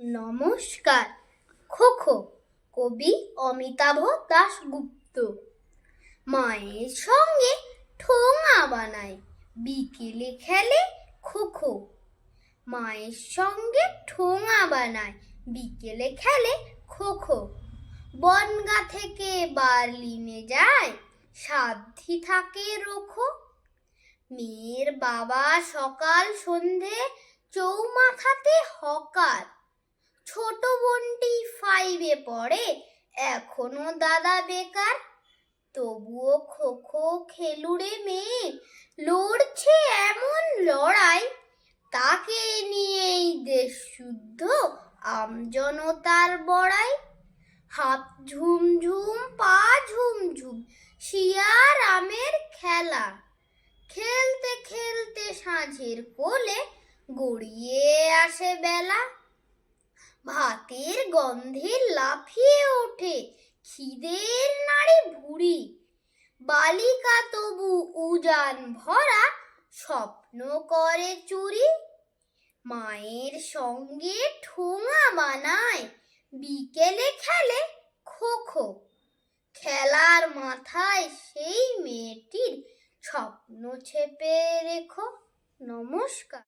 নমস্কার। খোখো, কবি অমিতাভ দাশগুপ্ত। মায়ের সঙ্গে ঠোঙা বানায়, বিকেলে খেলে খোখো। মায়ের সঙ্গে ঠোঙা বানায়, বিকেলে খেলে খোখো। বনগা থেকে বার্লিনে যায়, সাধ্যি থাকে রোখো। মেয়ের বাবা সকাল সন্ধে চৌমাথাতে হকার। ছোট বোনটি 5-এ পড়ে, এখনো দাদা বেকার। তবুও খোখো খেলুড়ে মেয়ে, লড়ছে এমন লড়াই। তাকে নিয়েই দেশ শুদ্ধ আমজনতার বড়াই। হাত ঝুমঝুম পা ঝুমঝুম শিয়ার আমের খেলা। খেলতে খেলতে সাঁঝের কোলে গড়িয়ে আসে বেলা। ভাতের গন্ধে লাফিয়ে ওঠে খিদের নাড়ি ভুঁড়ি। বালিকা তবু উজান ভরা স্বপ্ন করে চুরি। মায়ের সঙ্গে ঠোঙা বানায়, বিকেলে খেলে খোখো। খেলার মাথায় সেই মেয়েটির স্বপ্ন ছেপে রেখো। নমস্কার।